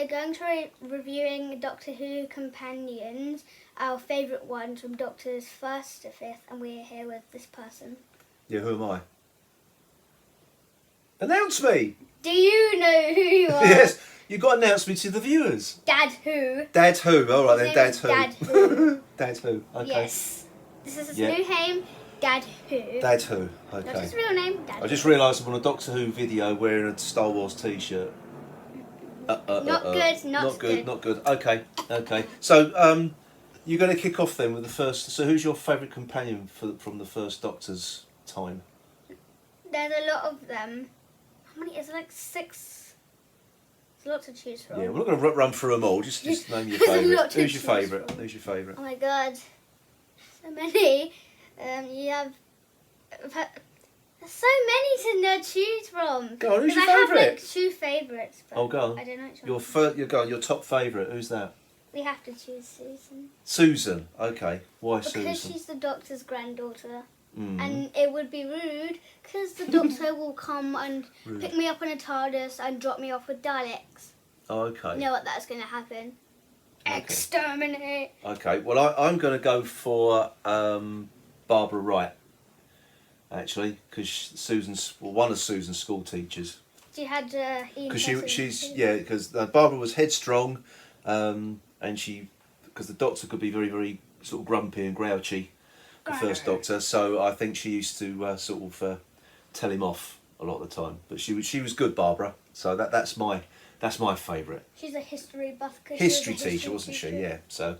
we're going to be reviewing Doctor Who companions, our favourite ones from Doctors 1st to 5th, and we're here with this person. Yeah, who am I? Announce me! Do you know who you are? Yes, you've got to announce me to the viewers. Dad Who. Dad Who, alright then, His name Dad is Who. Dad Who. Dad Who, okay. Yes. This is his Yeah. new name, Dad Who. Dad Who, Not okay. his real name, Dad I just Who. realised I'm on a Doctor Who video wearing a Star Wars t-shirt. Not good, not good. Not good. Okay. So, you're going to kick off then with the first. So, who's your favourite companion from the first Doctor's time? There's a lot of them. How many? Is it like 6? There's a lot to choose from. Yeah, we're not going to run through them all. Just name your There's a favourite. lot to Who's your choose favourite? from. Who's your favourite? Oh my god. So many. You have... There's so many to choose from. Go on, who's your I have favourite? like 2 favourites. But Oh, go on. I don't know which one. You're going. Your top favourite. Who's that? We have to choose Susan. Susan. Okay. Why Because Susan? she's the Doctor's granddaughter. Mm. And it would be rude because the Doctor will come and Rude. pick me up on a TARDIS and drop me off with Daleks. Oh, okay. You know what that's going to happen? Okay. Exterminate. Okay. Well, I'm going to go for Barbara Wright. Actually, because Susan's one of Susan's school teachers. She had Ian Because Purcell she's too. yeah, because Barbara was headstrong, and because the Doctor could be very very sort of grumpy and grouchy, the first Doctor. So I think she used to sort of tell him off a lot of the time. But she was good, Barbara. So that's my favourite. She's a history buff. History teacher, wasn't she? Yeah. So.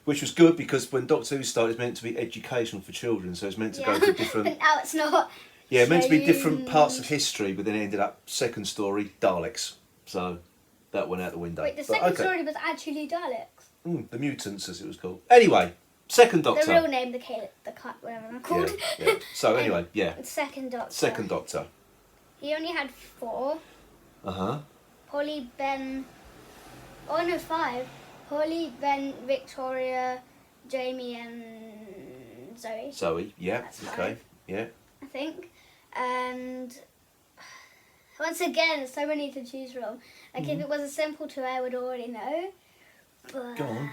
Which was good because when Doctor Who started, it's meant to be educational for children, so it's meant to go to different. But now it's not. Yeah, meant to be different parts of history, but then it ended up second story Daleks, so that went out the window. Wait, the But, second okay. story was actually Daleks. The mutants, as it was called. Anyway, second Doctor. The real name, the cut, whatever they're called. Yeah. So anyway, yeah. Second Doctor. Second Doctor. He only had 4. Uh-huh. Polly, Ben. Oh no, 5. Polly, Ben, Victoria, Jamie, and Zoe. Zoe, yeah. That's Okay. 5. Yeah. I think. And once again, so many to choose from. Like if it was a simple 2, I would already know. But Go on.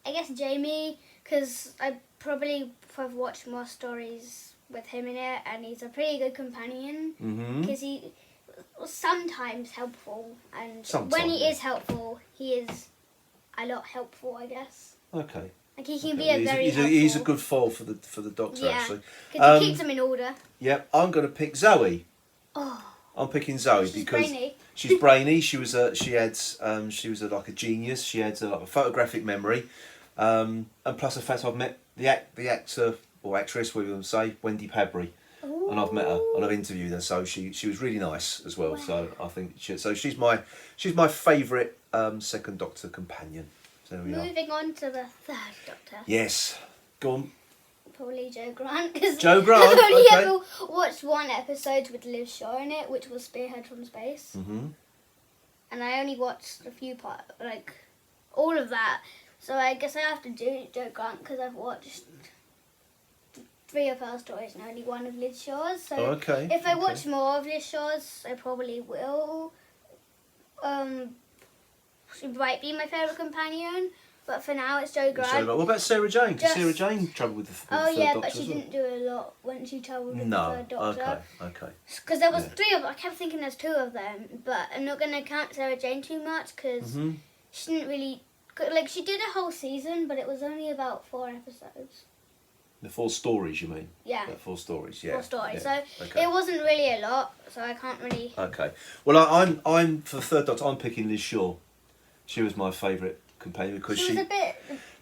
I guess Jamie, because I probably have watched more stories with him in it, and he's a pretty good companion. Mm-hmm. Because he was sometimes helpful, and Sometimes, when he yeah. is helpful, he is a lot helpful, I guess. Okay. Like he can Okay. be a very helpful. He's a good foil for the Doctor, Yeah. actually. Because he keeps them in order. Yep, I'm going to pick Zoe. Oh, I'm picking Zoe she's because brainy. she's brainy. She was like a genius. She had like a photographic memory, and plus the fact I've met the actor or actress, we will say, Wendy Padbury, and I've met her and I've interviewed her. So she was really nice as well. Wow. So I think she's my favourite second Doctor companion. So there we are. Moving on to the 3rd Doctor. Yes, go on. Probably Joe Grant. 'Cause Joe Grant, I've only okay. ever watched one episode with Liv Shaw in it, which was Spearhead from Space. Mm-hmm. And I only watched a few parts, like all of that. So I guess I have to do Joe Grant because I've watched 3 of her stories and only 1 of Liz Shaw's. So Okay. if I watch more of Liz Shaw's, I probably will. She might be my favourite companion, but for now it's Joe Grant. What about Sarah Jane? Did Just- Sarah Jane travel with the Oh third yeah, Doctor but she as well? didn't do a lot when she travelled with No. the 3rd Doctor. Okay. Because there was Yeah. 3 of them. I kept thinking there's 2 of them, but I'm not going to count Sarah Jane too much because Mm-hmm. she didn't really... Like, she did a whole season, but it was only about 4 episodes. The 4 stories, you mean? Yeah, 4 stories, yeah. 4 stories. Yeah. So Okay. it wasn't really a lot, so I can't really... Okay. Well, I'm for the 3rd Doctor. I'm picking Liz Shaw. She was my favourite companion because She was a bit...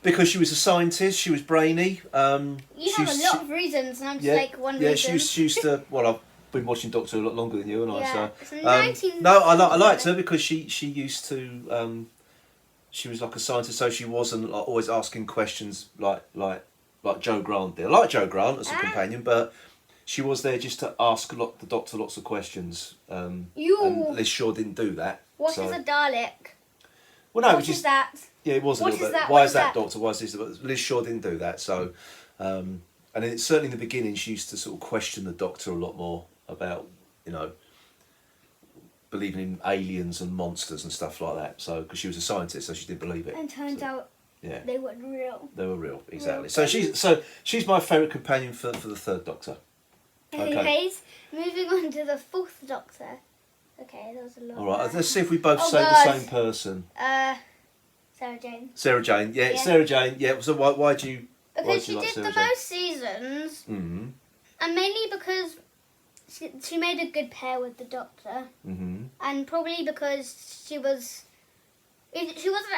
because she was a scientist. She was brainy. You have a lot of reasons, and I'm just like one yeah. reason. She used to. Well, I've been watching Doctor a lot longer than you, and Yeah, I. it's So 19... no, I liked her because she used to. She was like a scientist, so she wasn't like, always asking questions like Joe Grant did. I like Joe Grant as a companion, but she was there just to ask the Doctor lots of questions. And Liz Shaw didn't do that. What is a Dalek? Well, no, What is that? Yeah, it was a What little is bit. that? Why What is is that, that? Doctor? Why is this? But Liz Shaw didn't do that. So, and it's certainly in the beginning, she used to sort of question the Doctor a lot more about, believing in aliens and monsters and stuff like that. So because she was a scientist, so she did believe it. And turns out yeah, they weren't real. they were real, exactly. Real. So she's my favourite companion for the third Doctor. Okay. Anyways, moving on to the fourth Doctor. Okay, that was a lot. All right, let's see if we both Oh, say God. the same person. Sarah Jane. Sarah Jane, yeah, Yeah. Sarah Jane, yeah. So why do you? Because she like did Sarah the Jane? most seasons, Mm-hmm. and mainly because she made a good pair with the Doctor, Mm-hmm. and probably because she wasn't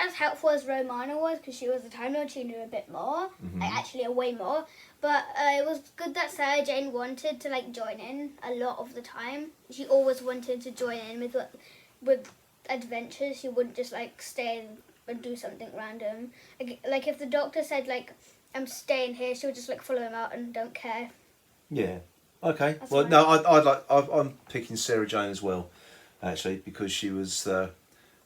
as helpful as Romana was, because she was a Time Lord, she knew a bit more, Mhm. actually a way more. But it was good that Sarah Jane wanted to join in a lot of the time. She always wanted to join in with adventures. She wouldn't just stay and do something random. Like if the Doctor said I'm staying here, she would just follow him out and don't care. Yeah. Okay. That's well, fine. no, I'm picking Sarah Jane as well, actually, because she was the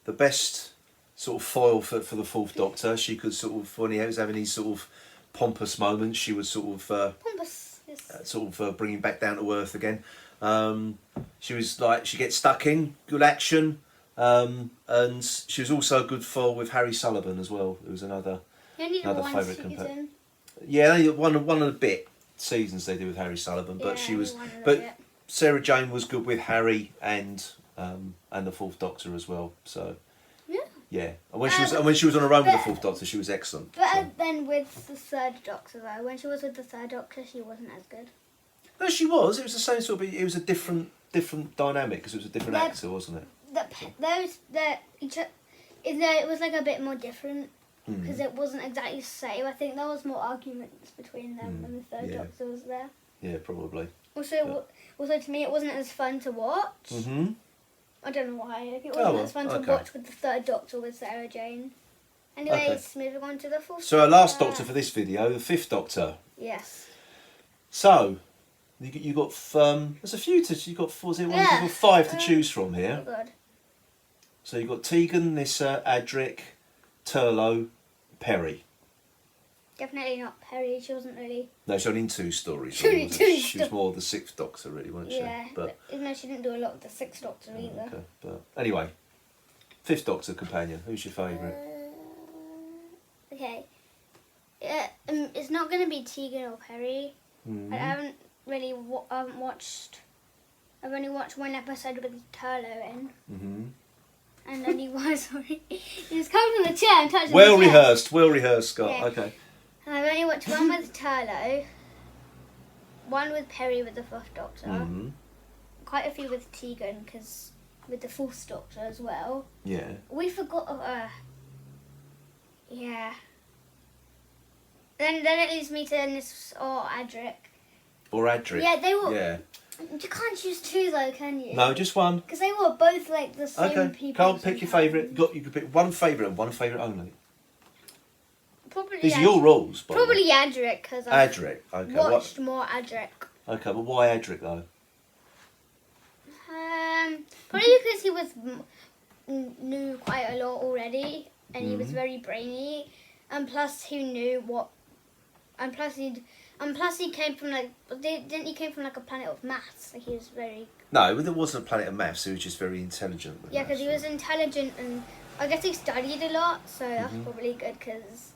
best sort of foil for the fourth Doctor. She could sort of, when he was having these sort of pompous moments, she was sort of Pompous. Yes. bring him back down to earth again. She was she gets stuck in, good action, and she was also a good foil with Harry Sullivan as well. It was another Only favourite one season. Yeah, one of the bit seasons they did with Harry Sullivan, but Yeah, she was, only one of but it. Sarah Jane was good with Harry and the fourth Doctor as well. So yeah, and when she was on her own with the fourth Doctor, she was excellent. But So. then with the third Doctor though, when she was with the third Doctor, she wasn't as good. No, she was. It was the same sort of. It was a different dynamic because it was a different They're- actor, wasn't it? It was a bit more different Mm. because it wasn't exactly the same. I think there was more arguments between them when the third yeah. Doctor was there. Yeah, probably. Also, to me, it wasn't as fun to watch. Mm-hmm. I don't know why. It wasn't well, as fun to okay. watch with the third Doctor with Sarah Jane. Anyways, moving on to the fourth. So our last Doctor for this video, the fifth Doctor. Yes. So you got there's a few you got four, you've got five to choose from Oh here. God. So you've got Tegan, Nissa, Adric, Turlo, Perry. Definitely not Perry. She wasn't really. No, she's only in two stories. She only wasn't two she was more the sixth Doctor, really, wasn't Yeah. she? But Even though she didn't do a lot with the sixth Doctor either. okay. But anyway, fifth Doctor companion. Who's your favourite? Okay. It's not going to be Tegan or Perry. Mhm. I haven't really watched. I've only watched one episode with Turlo in, Mhm. and only one. Sorry, he's come from the chair and touching Well the chair. rehearsed, Scott. Yeah. Okay. And I've only watched one with Turlo, one with Perry with the fourth Doctor, Mhm. quite a few with Tegan because with the fourth Doctor as well. Yeah. We forgot. Yeah. Then it leaves me to Nis or Adric. Or Adric. Yeah, they were. Yeah. You can't choose two though, can you? No, just one. Because they were both the same Okay. people. Can't pick your favourite. You could pick one favourite and one favourite only. Probably. These are your rules, by the way. Probably Adric because I Adric. Okay. watched more Adric. Okay, but why Adric though? Probably because he knew quite a lot already, and he was Mhm. very brainy, and plus he knew what, and plus he came from didn't he came from a planet of maths? He was very. No, it wasn't a planet of maths. He was just very intelligent. with Yeah, because he maths, was intelligent, and I guess he studied a lot, so that's Mhm. probably good. Because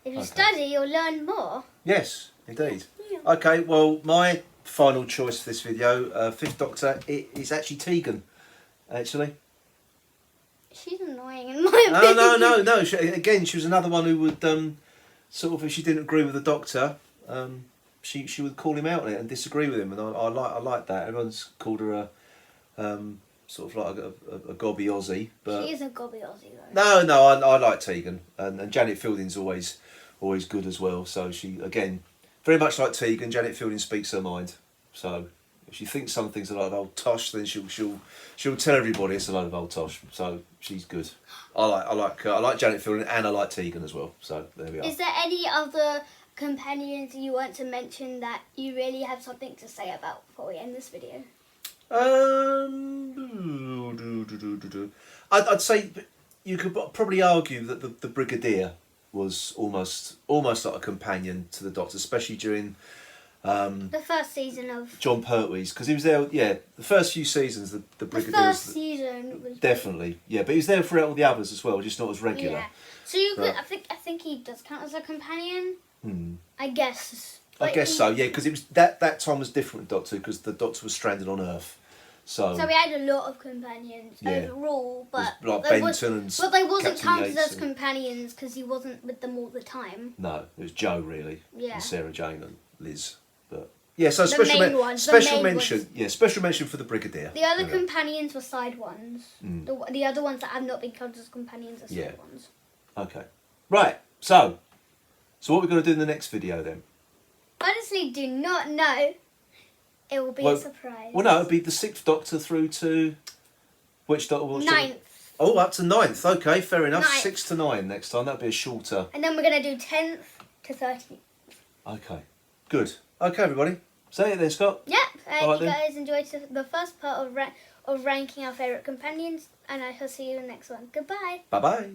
if you Okay. study, you'll learn more. Yes, indeed. Yeah. Okay, well, my final choice for this video, fifth Doctor, is actually Tegan. Actually. She's annoying in my opinion. No. She was another one who would sort of, if she didn't agree with the Doctor, she would call him out on it and disagree with him, and I like that. Everyone's called her a sort of like a gobby Aussie, but She is a gobby Aussie though. no, I like Tegan, and Janet Fielding's always good as well. So she, again, very much like Tegan, Janet Fielding speaks her mind. So if she thinks something's a load of old tosh, then she'll tell everybody it's a load of old tosh. So she's good. I like Janet Fielding, and I like Tegan as well. So there we are. Is there any other companions you want to mention that you really have something to say about before we end this video? I'd say you could probably argue that the Brigadier was almost like a companion to the Doctor, especially during The first season of... John Pertwee's, because he was there, yeah, the first few seasons, the The Brigadier first was... season was... Definitely, yeah, but he was there for all the others as well, just not as regular. Yeah. So you could... But- I think he does count as a companion. Hmm. I guess. I But guess he- so, yeah, because it was that time was different with Doctor, because the Doctor was stranded on Earth. So So we had a lot of companions Yeah. overall, but like they Benton was, and but they wasn't Captain counted Yates as and- companions because he wasn't with them all the time. no, it was Joe really, Yeah. and Sarah Jane and Liz. But yeah, so The special main ones, the special main mention, ones. yeah, special mention for the Brigadier. The other Yeah. companions were side ones. Mm. The other ones that have not been counted as companions are side Yeah. ones. Okay, right. So what we're going to do in the next video then? Honestly, do not know. It will be Well- a surprise. Well, no, it'd be the 6th Doctor through to which Doctor? Was Ninth. Oh, up to 9th. Okay, fair enough. 9th. 6 to 9 next time. That'd be a shorter. And then we're going to do 10th to 13th. Okay, good. Okay, everybody. Say it then, Scott. Yep. All right You then. guys enjoyed the first part of ranking our favourite companions. And I shall see you in the next one. Goodbye. Bye bye.